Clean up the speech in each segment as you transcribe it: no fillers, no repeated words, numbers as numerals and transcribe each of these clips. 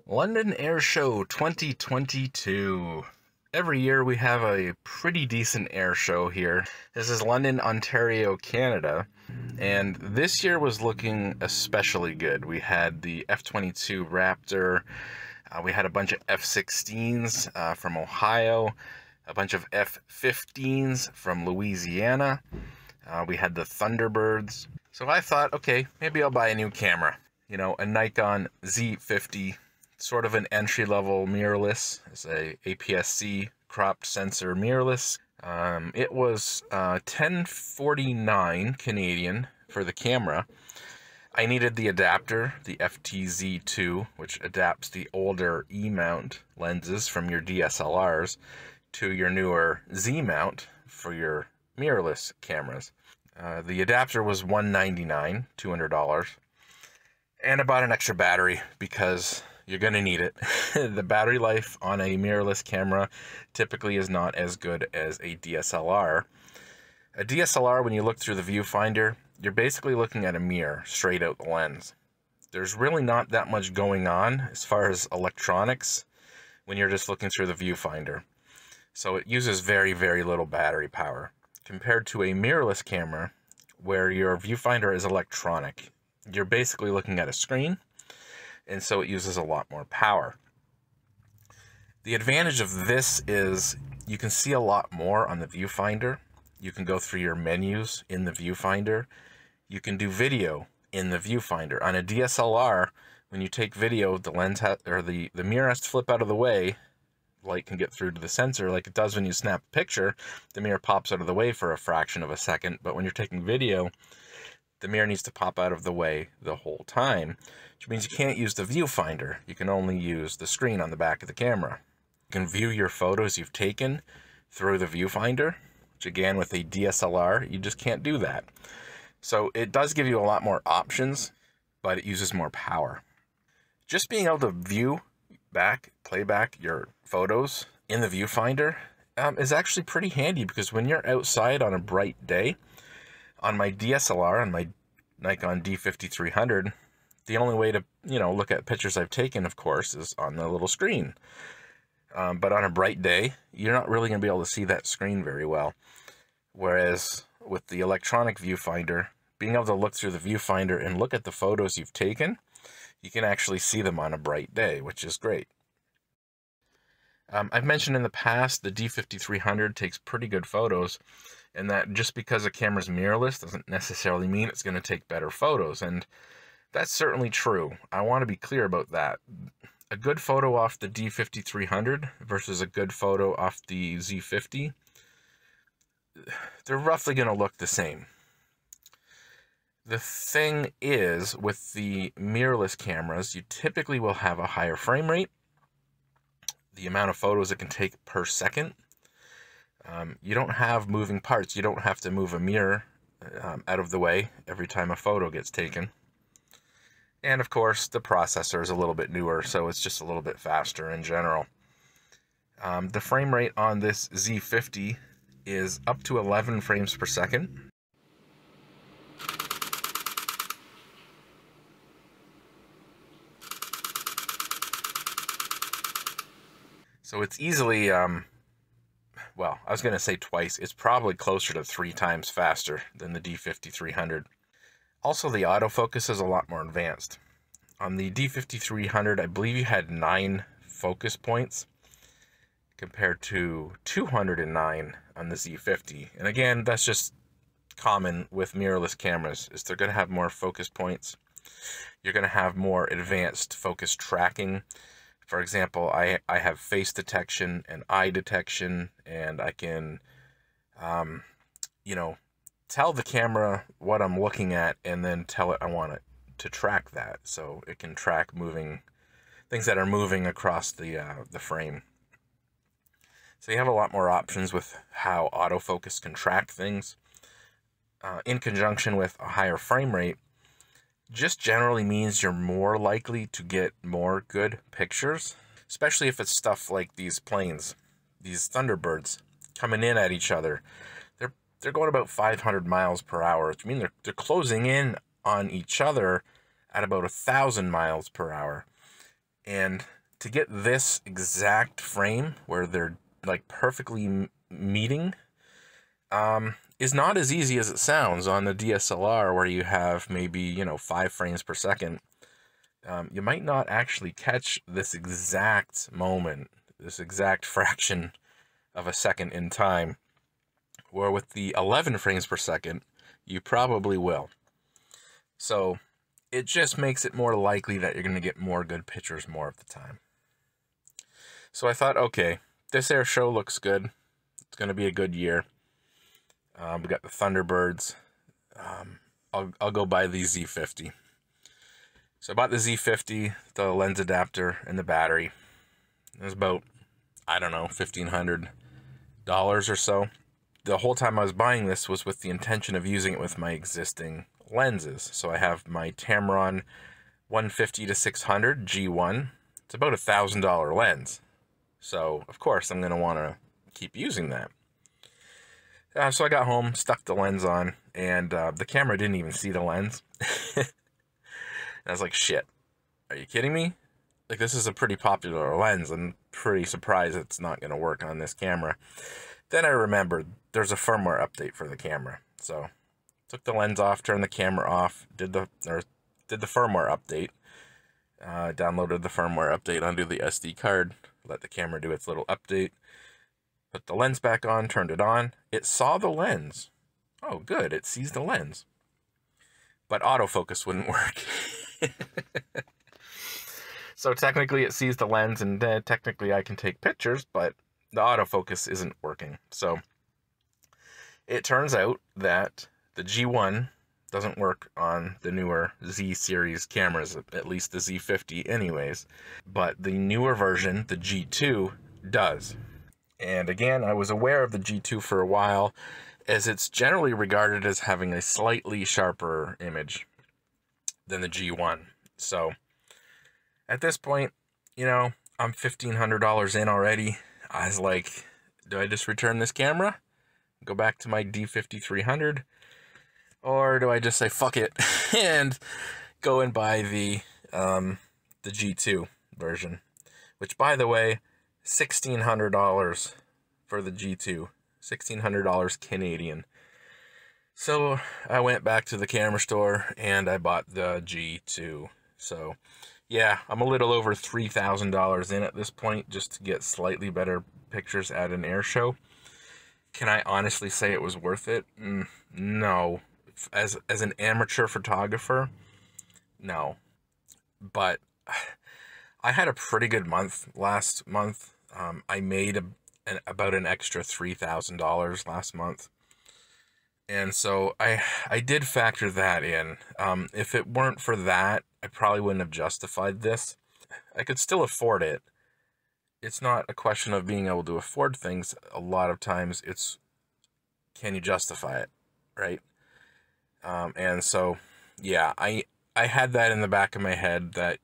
London Airshow 2022. Every year we have a pretty decent air show here. This is London, Ontario, Canada, and this year was looking especially good. We had the F-22 Raptor, we had a bunch of F-16s from Ohio, a bunch of F-15s from Louisiana, we had the Thunderbirds. So I thought, okay, maybe I'll buy a new camera. You know, a Nikon Z50, sort of an entry-level mirrorless. It's a APS-C cropped sensor mirrorless. It was $10.49 Canadian for the camera. I needed the adapter, the FTZ II, which adapts the older E-mount lenses from your DSLRs to your newer Z-mount for your mirrorless cameras. The adapter was $199, $200. And I bought an extra battery because you're going to need it. The battery life on a mirrorless camera typically is not as good as a DSLR. A DSLR, when you look through the viewfinder, you're basically looking at a mirror straight out the lens. There's really not that much going on as far as electronics when you're just looking through the viewfinder. So it uses very, very little battery power compared to a mirrorless camera where your viewfinder is electronic. You're basically looking at a screen, and so it uses a lot more power. The advantage of this is you can see a lot more on the viewfinder. You can go through your menus in the viewfinder. You can do video in the viewfinder. On a DSLR, when you take video, the lens the mirror has to flip out of the way. Light can get through to the sensor like it does when you snap a picture. The mirror pops out of the way for a fraction of a second, but when you're taking video, the mirror needs to pop out of the way the whole time, which means you can't use the viewfinder. You can only use the screen on the back of the camera. You can view your photos you've taken through the viewfinder, which again, with a DSLR, you just can't do that. So it does give you a lot more options, but it uses more power. Just being able to view back, play back your photos in the viewfinder is actually pretty handy, because when you're outside on a bright day, on my DSLR, on my Nikon D5300, the only way to, look at pictures I've taken, of course, is on the little screen. But on a bright day, you're not really going to be able to see that screen very well. Whereas with the electronic viewfinder, being able to look through the viewfinder and look at the photos you've taken, you can actually see them on a bright day, which is great. I've mentioned in the past the D5300 takes pretty good photos, and that just because a camera's mirrorless doesn't necessarily mean it's going to take better photos, and that's certainly true. I want to be clear about that. A good photo off the D5300 versus a good photo off the Z50, they're roughly going to look the same. The thing is, with the mirrorless cameras, you typically will have a higher frame rate, the amount of photos it can take per second. You don't have moving parts. You don't have to move a mirror out of the way every time a photo gets taken. And of course, the processor is a little bit newer, so it's just a little bit faster in general. The frame rate on this Z50 is up to 11 frames per second. So it's easily, well, I was going to say twice. It's probably closer to 3 times faster than the D5300. Also, the autofocus is a lot more advanced. On the D5300, I believe you had 9 focus points compared to 209 on the Z50. And again, that's just common with mirrorless cameras, is they're going to have more focus points. You're going to have more advanced focus tracking. For example, I have face detection and eye detection, and I can, tell the camera what I'm looking at and then tell it I want it to track that. So it can track things that are moving across the frame. So you have a lot more options with how autofocus can track things. In conjunction with a higher frame rate, just generally means you're more likely to get more good pictures, especially if it's stuff like these planes, these Thunderbirds coming in at each other. They're going about 500 miles per hour, which means they're closing in on each other at about 1,000 miles per hour. And to get this exact frame where they're like perfectly meeting is not as easy as it sounds on the DSLR, where you have maybe 5 frames per second. You might not actually catch this exact moment, this exact fraction of a second in time, where with the 11 frames per second you probably will. So it just makes it more likely that you're going to get more good pictures more of the time. So I thought, okay, this Airshow looks good. It's going to be a good year. We got the Thunderbirds. I'll go buy the Z50. So I bought the Z50, the lens adapter, and the battery. It was about, I don't know, $1,500 or so. The whole time I was buying this was with the intention of using it with my existing lenses. So I have my Tamron 150-600 G1. It's about $1,000 lens. So, of course, I'm going to want to keep using that. So I got home, stuck the lens on, and the camera didn't even see the lens. And I was like, shit, are you kidding me? Like, this is a pretty popular lens. I'm pretty surprised it's not going to work on this camera. Then I remembered there's a firmware update for the camera. So took the lens off, turned the camera off, did the firmware update. Downloaded the firmware update onto the SD card, let the camera do its little update. Put the lens back on, turned it on. It saw the lens. Oh, good, it sees the lens. But autofocus wouldn't work. So technically it sees the lens, and technically I can take pictures, but the autofocus isn't working. So it turns out that the G1 doesn't work on the newer Z series cameras, at least the Z50 anyways. But the newer version, the G2, does. And again, I was aware of the G2 for a while, as it's generally regarded as having a slightly sharper image than the G1. So at this point, I'm $1,500 in already. I was like, do I just return this camera, go back to my D5300, or do I just say fuck it and go and buy the G2 version, which, by the way, $1,600 for the G2, $1,600 Canadian. So I went back to the camera store and I bought the G2. So yeah, I'm a little over $3,000 in at this point just to get slightly better pictures at an air show. Can I honestly say it was worth it? No. As an amateur photographer, no. But I had a pretty good month last month. I made about an extra $3,000 last month. And so I did factor that in. If it weren't for that, I probably wouldn't have justified this. I could still afford it. It's not a question of being able to afford things. A lot of times it's, can you justify it, right? And so, yeah, I had that in the back of my head that,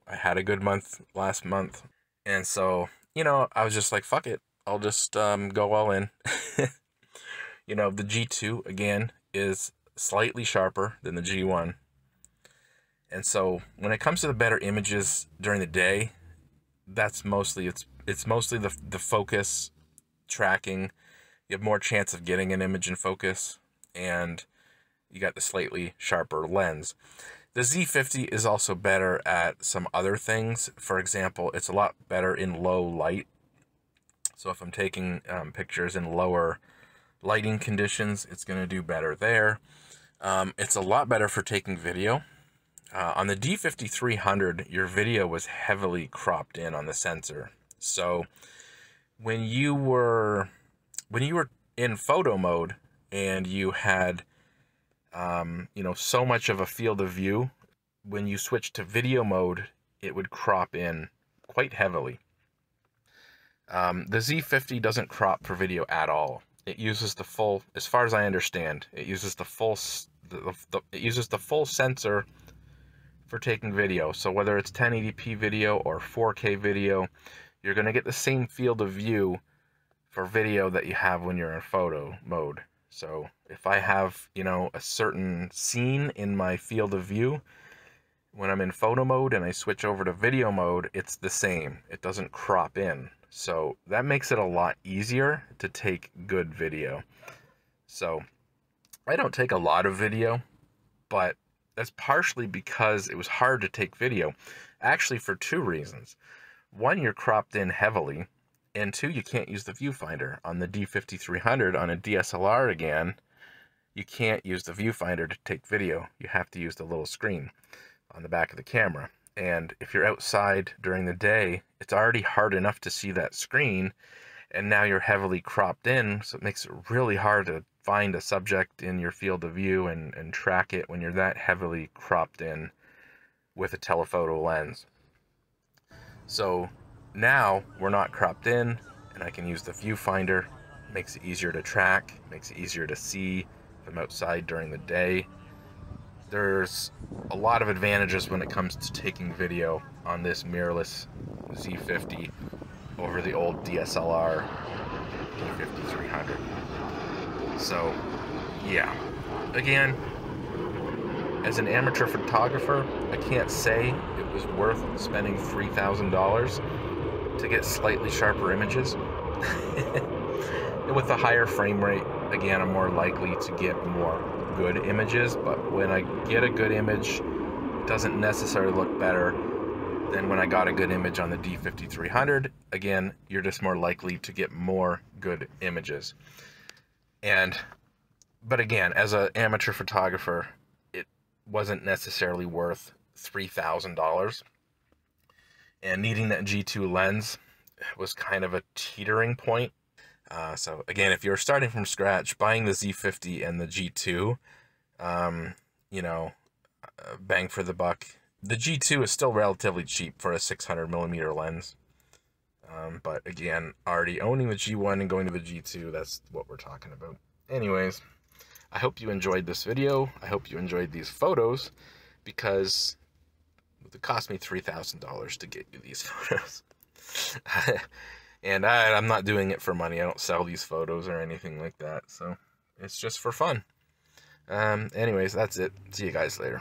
I had a good month last month. And so, I was just like, fuck it. I'll just go all in. The G2, again, is slightly sharper than the G1. And so when it comes to the better images during the day, that's mostly, it's mostly the focus tracking. You have more chance of getting an image in focus, and you got the slightly sharper lens. The Z50 is also better at some other things. For example, it's a lot better in low light. So if I'm taking pictures in lower lighting conditions, it's going to do better there. It's a lot better for taking video. On the D5300, your video was heavily cropped in on the sensor. So when you were in photo mode and you had so much of a field of view, when you switched to video mode, it would crop in quite heavily. The Z50 doesn't crop for video at all. It uses the full, as far as I understand, it uses the full sensor for taking video. So whether it's 1080p video or 4K video, you're going to get the same field of view for video that you have when you're in photo mode. So if I have, a certain scene in my field of view, when I'm in photo mode and I switch over to video mode, it's the same. It doesn't crop in. So that makes it a lot easier to take good video. So I don't take a lot of video, but that's partially because it was hard to take video. Actually, for two reasons. One, you're cropped in heavily, and two, you can't use the viewfinder. On the D5300, on a DSLR again, you can't use the viewfinder to take video. You have to use the little screen on the back of the camera. And if you're outside during the day, it's already hard enough to see that screen, and now you're heavily cropped in, so it makes it really hard to find a subject in your field of view and track it when you're that heavily cropped in with a telephoto lens. So now we're not cropped in, and I can use the viewfinder. It makes it easier to track, makes it easier to see if I'm outside during the day. There's a lot of advantages when it comes to taking video on this mirrorless Z50 over the old DSLR D5300. So, yeah. Again, as an amateur photographer, I can't say it was worth spending $3,000 to get slightly sharper images. With a higher frame rate, again, I'm more likely to get more good images, but when I get a good image, it doesn't necessarily look better than when I got a good image on the D5300. Again, you're just more likely to get more good images. But again, as an amateur photographer, it wasn't necessarily worth $3,000. And needing that G2 lens was kind of a teetering point. So again, if you're starting from scratch, buying the Z50 and the G2, you know, bang for the buck. The G2 is still relatively cheap for a 600mm lens. But again, already owning the G1 and going to the G2, that's what we're talking about. Anyways, I hope you enjoyed this video. I hope you enjoyed these photos, because it cost me $3,000 to get you these photos. And I'm not doing it for money. I don't sell these photos or anything like that. So it's just for fun. Anyways, that's it. See you guys later.